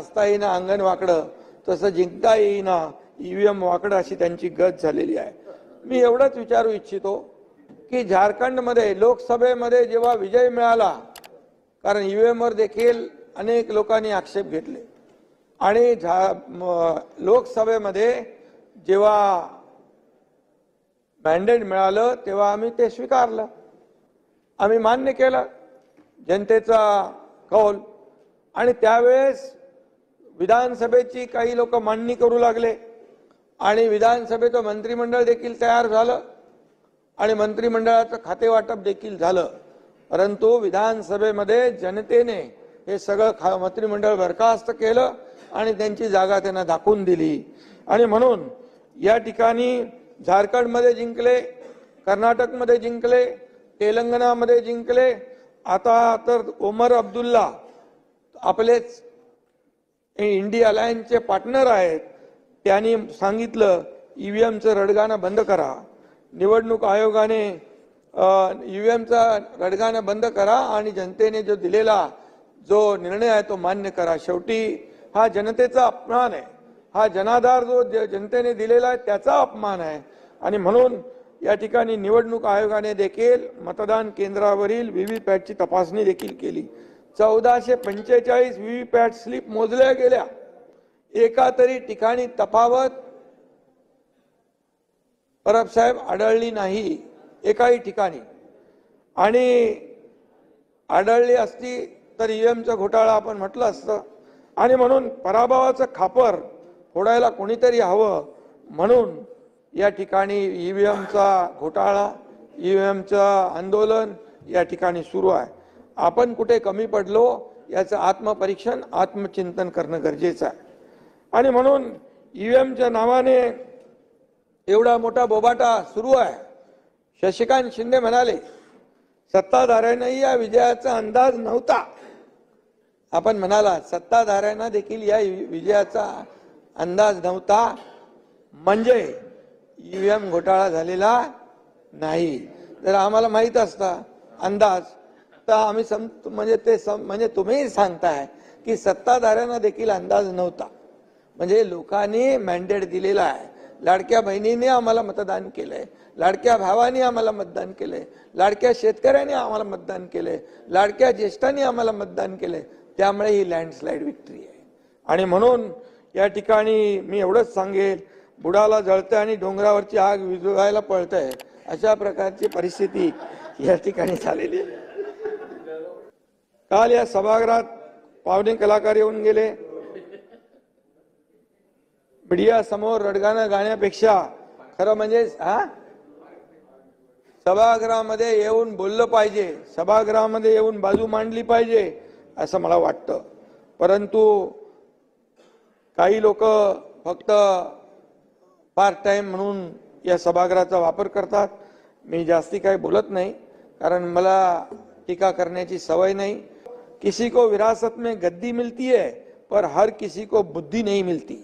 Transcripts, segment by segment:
नाचता येईना अंगण वाकडं, तसं जिंकता येईना ईव्हीएम वाकडं, अशी त्यांची गत झालेली आहे. मी एवढंच विचारू इच्छितो की झारखंडमध्ये लोकसभेमध्ये जेव्हा विजय मिळाला, कारण ईव्हीएमवर देखील अनेक लोकांनी आक्षेप घेतले, आणि लोकसभेमध्ये जेव्हा मॅन्डेट मिळालं तेव्हा आम्ही ते स्वीकारलं, आम्ही मान्य केलं जनतेचा कौल. आणि त्यावेळेस विधानसभेची काही लोक मांडणी करू लागले आणि विधानसभेचं मंत्रिमंडळ देखील तयार झालं आणि मंत्रिमंडळाचं खातेवाटप देखील झालं. परंतु विधानसभेमध्ये जनतेने हे सगळं मंत्रिमंडळ बरखास्त केलं आणि त्यांची जागा त्यांना दाखवून दिली. आणि म्हणून या ठिकाणी झारखंडमध्ये जिंकले, कर्नाटकमध्ये जिंकले, तेलंगणामध्ये जिंकले. आता तर ओमर अब्दुल्ला आपलेच इंडिया अलायन्सचे पार्टनर आहेत, त्यांनी सांगितलं ईव्हीएमचं रडगाणं बंद करा, निवडणूक आयोगाने ईव्हीएमचा रडगाणं बंद करा आणि जनतेने जो दिलेला जो निर्णय आहे तो मान्य करा. शेवटी हा जनतेचा अपमान आहे, हा जनाधार जो जनतेने दिलेला आहे त्याचा अपमान आहे. आणि म्हणून या ठिकाणी निवडणूक आयोगाने देखील मतदान केंद्रावरील व्हीव्हीपॅटची तपासणी देखील केली. 1445 व्हीव्हीपॅट स्लिप मोजल्या गेल्या, एका तरी ठिकाणी तफावत परब साहेब आढळली नाही एकाही ठिकाणी. आणि आढळली असती तर ईव्हीएमचा घोटाळा आपण म्हटलं असतं. आणि म्हणून पराभवाचं खापर फोडायला कोणीतरी हवं, म्हणून या ठिकाणी ईव्हीएमचा घोटाळा, ईव्हीएमचं आंदोलन या ठिकाणी सुरू आहे. आपण कुठे कमी पडलो याचं आत्मपरीक्षण, आत्मचिंतन करणं गरजेचं आहे. आणि म्हणून ईव्हीएमच्या नावाने एवढा मोठा बोबाटा सुरू आहे. शशिकांत शिंदे म्हणाले सत्ताधाऱ्यांनाही या विजयाचा अंदाज नव्हता. आपण म्हणाला सत्ताधाऱ्यांना देखील या विजयाचा अंदाज नव्हता, म्हणजे ईव्हीएम घोटाळा झालेला नाही. जर आम्हाला माहित असता अंदाज तर आम्ही म्हणजे तुम्ही सांगताय की सत्ताधाऱ्यांना देखील अंदाज नव्हता. म्हणजे लोकांनी मॅन्डेट दिलेला आहे, लाडक्या बहिणीने आम्हाला मतदान केलंय, लाडक्या भावाने आम्हाला मतदान केलंय, लाडक्या शेतकऱ्यांनी आम्हाला मतदान केलंय, लाडक्या ज्येष्ठांनी आम्हाला मतदान केलंय. त्यामुळे ही लँडस्लाइड विक्ट्री आहे. आणि म्हणून या ठिकाणी मी एवढंच सांगेल, बुडाला जळतं आणि डोंगरावरची आग विझवायला पळतंय, अशा प्रकारची परिस्थिती या ठिकाणी झालेली आहे. काल या सभागृहात पाहुणे कलाकार येऊन गेले. मीडिया समोर रडगाणं गाण्यापेक्षा खरं म्हणजे सभागृहामध्ये येऊन बोललं पाहिजे, सभागृहामध्ये येऊन बाजू मांडली पाहिजे असं मला वाटतं. परंतु काही लोक फक्त पार्ट टाइम म्हणून या सभागृहाचा वापर करतात. मी जास्ती काही बोलत नाही, कारण मला टीका करण्याची सवय नाही. किसी को विरासत में गद्दी मिलती है पर हर किसी को बुद्धी नहीं मिलती.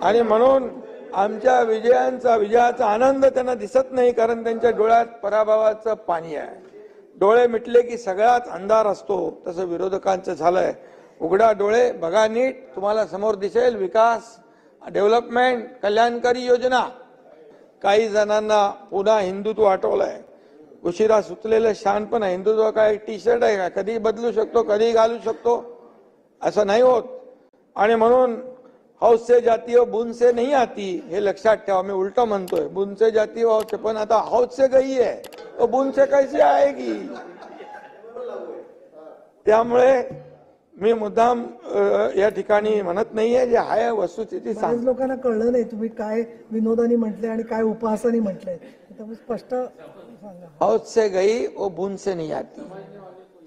आणि म्हणून आमच्या विजयाचा आनंद त्यांना दिसत नाही, कारण त्यांच्या डोळ्यात पराभवाचं पाणी आहे. डोळे मिटले की सगळाच अंधार असतो, तसं विरोधकांचं झालंय. उघडा डोळे, बघा नीट, तुम्हाला समोर दिसेल विकास, डेव्हलपमेंट, कल्याणकारी योजना. काही जणांना पुन्हा हिंदुत्व आठवलंय. उशिरा सुचलेलं शहाणपण आहे. हिंदुत्व काय टी शर्ट आहे का? कधी बदलू शकतो, कधी घालू शकतो, असं नाही होत. आणि म्हणून हौस से जाती हो बूंद से नहीं आती, हे लक्षात ठेवा. मी उलट म्हणतोय, बूंद से जाती हो, पण आता हौस से गई है तो बूंद से कैसे आएगी. त्यामुळे मी मुद्दाम या ठिकाणी म्हणत नाहीये, जे आहे वस्तुस्थिती सांग. लोकांना कळलं नाही तुम्ही काय विनोदानी म्हटले आणि काय उपहासानी म्हटलंय, त्यामुळे स्पष्ट सांगा. हौस से गई वो बूंद से नहीं आती,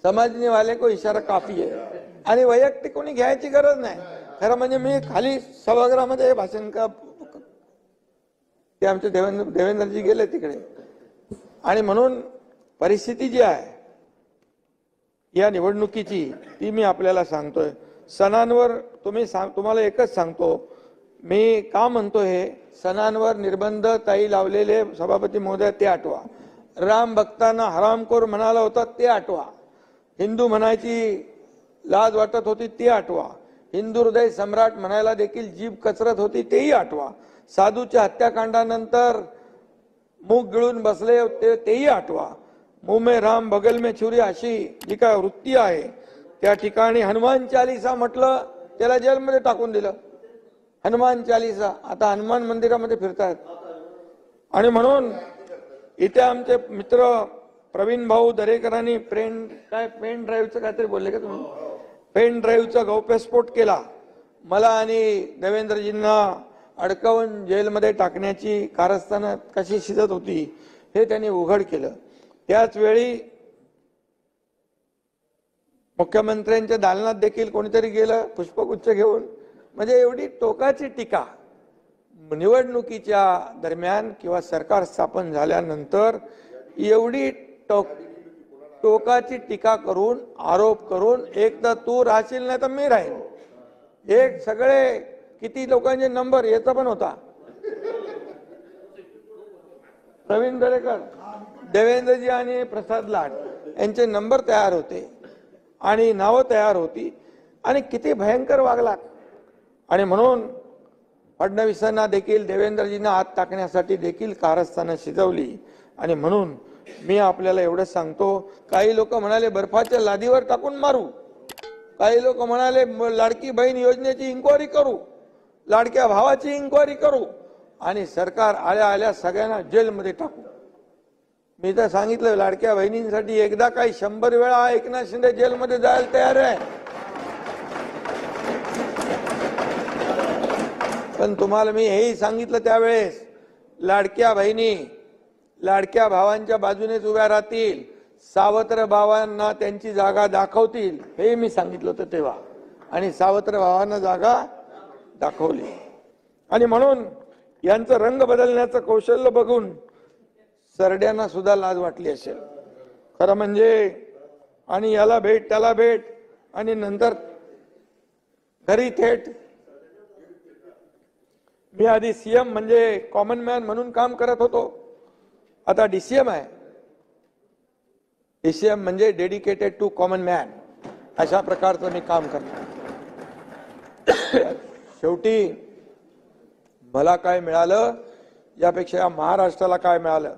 समझने वाले को इशारा काफी आहे. आणि वैयक्तिक कोणी घ्यायची गरज नाही. खरं म्हणजे मी खाली सभागृहामध्ये भाषण ते आमचे देवेंद्रजी गेले तिकडे. आणि म्हणून परिस्थिती जी आहे या निवडणुकीची ती मी आपल्याला सांगतोय. सणांवर तुम्हाला एकच सांगतो, मी का म्हणतो हे, सणांवर निर्बंध ताई लावलेले सभापती महोदय ते आठवा. राम भक्तांना हरामखोर म्हणाला होता ते आठवा. हिंदू म्हणायची लाज वाटत होती ती आठवा. हिंदू हृदय सम्राट म्हणायला देखील जीभ कचरत होती तेही आठवा. साधूच्या हत्याकांडानंतर मूग गिळून बसले होते तेही आठवा. मुंह में राम बगल में छुरी अशी जी काय वृत्ती आहे त्या ठिकाणी हनुमान चालीसा म्हटलं त्याला जेलमध्ये टाकून दिलं. हनुमान चालीसा आता हनुमान मंदिरामध्ये फिरतात. आणि म्हणून इथे आमचे मित्र प्रवीण भाऊ दरेकरांनी पेन ड्राईव्हचं काहीतरी बोलले का तुम्ही? पेन ड्राईव्हचा गौप्यस्फोट केला. मला आणि देवेंद्रजींना अडकवून जेलमध्ये टाकण्याची कारस्थानं कशी शिजत होती हे त्यांनी उघड केलं. त्याच वेळी मुख्यमंत्र्यांच्या दालनात देखील कोणीतरी गेलं पुष्पगुच्छ घेऊन. म्हणजे एवढी टोकाची टीका निवडणुकीच्या दरम्यान किंवा सरकार स्थापन झाल्यानंतर एवढी टोकाची टीका करून आरोप करून एक तर तू राहशील नाही तर मी राहील. एक सगळे किती लोकांचे नंबर याचा पण होता. प्रवीण दरेकर, देवेंद्रजी आणि प्रसाद लाड यांचे नंबर तयार होते आणि नावं तयार होती. आणि किती भयंकर वागला. आणि म्हणून फडणवीसांना देखील देवेंद्रजींना आत टाकण्यासाठी देखील कारस्थानं शिजवली. आणि म्हणून मी आपल्याला एवढं सांगतो, काही लोक म्हणाले बर्फाच्या लादीवर टाकून मारू, काही लोक म्हणाले लाडकी बहीण योजनेची इन्क्वायरी करू, लाडक्या भावाची इन्क्वायरी करू आणि सरकार आल्या आल्या सगळ्यांना जेलमध्ये टाकू. मी तर सांगितलं लाडक्या बहिणींसाठी एकदा काही 100 वेळा एकनाथ शिंदे जेलमध्ये जायला तयार आहे. पण तुम्हाला मी हेही सांगितलं त्यावेळेस लाडक्या बहिणी लाडक्या भावांच्या बाजूनेच उभ्या राहतील, सावत्र भावांना त्यांची जागा दाखवतील हे मी सांगितलं होतं तेव्हा. आणि सावत्र भावांना जागा दाखवली. आणि म्हणून यांचं रंग बदलण्याचं कौशल्य बघून सरड्यांना सुद्धा लाज वाटली असेल खरं म्हणजे. आणि याला भेट त्याला भेट आणि नंतर घरी थेट. मी आधी सीएम म्हणजे कॉमन मॅन म्हणून काम करत होतो, आता डीसीएम आहे. डीसीएम म्हणजे डेडिकेटेड टू कॉमन मॅन अशा प्रकारचं मी काम करतो. शेवटी मला काय मिळालं यापेक्षा या महाराष्ट्राला काय मिळालं,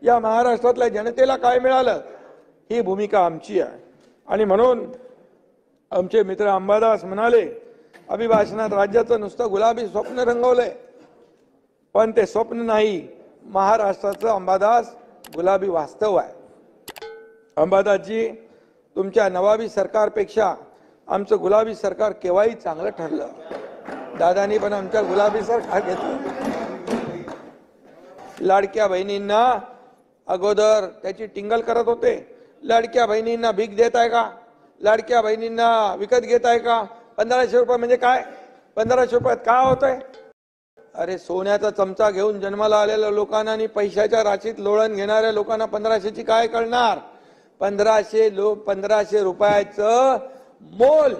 या महाराष्ट्रातल्या जनतेला काय मिळालं ही भूमिका आमची आहे. आणि म्हणून आमचे मित्र अंबादास म्हणाले अभिभाषणात राज्याचं नुसतं गुलाबी स्वप्न रंगवलंय, पण ते स्वप्न नाही, महाराष्ट्राचं अंबादास गुलाबी वास्तव आहे. अंबादासजी, तुमच्या नवाबी सरकारपेक्षा आमचं गुलाबी सरकार केव्हाही चांगलं ठरलं. दादानी पण आमच्या गुलाबी सरकार घेतलं. लाडक्या बहिणींना अगोदर त्याची टिंगल करत होते. लाडक्या बहिणींना भीक देत आहे का, लाडक्या बहिणींना विकत घेत आहे का, 1500 रुपये म्हणजे काय, 1500 रुपयात काय होतंय. अरे सोन्याचा चमचा घेऊन जन्माला आलेल्या लोकांना आणि पैशाच्या राशीत लोळण घेणाऱ्या लोकांना 1500ची काय कळणार. 1500 रुपयाचं मोल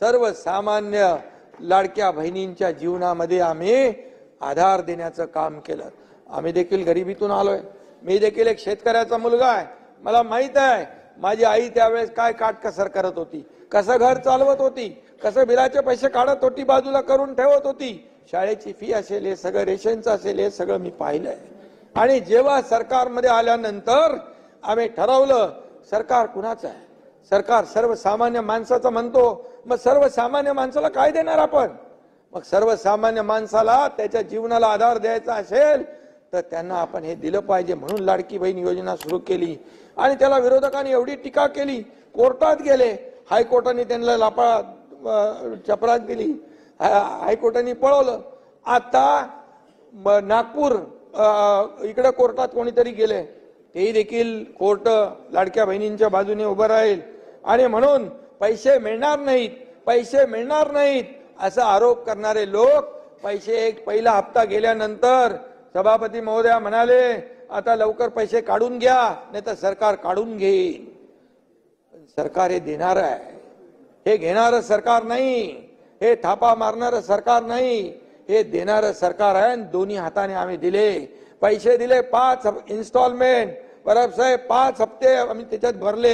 सर्वसामान्य लाडक्या बहिणींच्या जीवनामध्ये आम्ही आधार देण्याचं काम केलं. आम्ही देखील गरिबीतून आलोय. मी देखील एक शेतकऱ्याचा मुलगा आहे. मला माहित आहे माझी आई त्यावेळेस काय काटकसर करत होती, कसं घर चालवत होती, कसं बिलाचे पैसे काढत होती, बाजूला करून ठेवत होती. शाळेची फी असेल, हे सगळं रेशनचं असेल, हे सगळं मी पाहिलंय. आणि जेव्हा सरकारमध्ये आल्यानंतर आम्ही ठरवलं सरकार कुणाचं आहे, सरकार सर्वसामान्य माणसाचं म्हणतो. मग सर्वसामान्य माणसाला काय देणार आपण. मग सर्वसामान्य माणसाला त्याच्या जीवनाला आधार द्यायचा असेल तर त्यांना आपण हे दिलं पाहिजे. म्हणून लाडकी बहीण योजना सुरू केली. आणि त्याला विरोधकांनी एवढी टीका केली, कोर्टात गेले, हायकोर्टाने त्यांना चपराक दिली, हायकोर्टाने पळवलं. आता नागपूर इकडे कोर्टात कोणीतरी गेले, तेही देखील कोर्ट लाडक्या बहिणींच्या बाजूने उभं राहील. आणि म्हणून पैसे मिळणार नाहीत, पैसे मिळणार नाहीत असा आरोप करणारे लोक पैसे पहिला हप्ता गेल्यानंतर सभापती महोदया म्हणाले आता लवकर पैसे काढून घ्या नाही तर सरकार काढून घेईल. सरकार हे देणार आहे, हे घेणारं सरकार नाही, हे थापा मारणारं सरकार नाही, हे देणारं सरकार आहे. दोन्ही हाताने आम्ही दिले, पैसे दिले 5 इन्स्टॉलमेंट. परब साहेब 5 हप्ते आम्ही त्याच्यात भरले.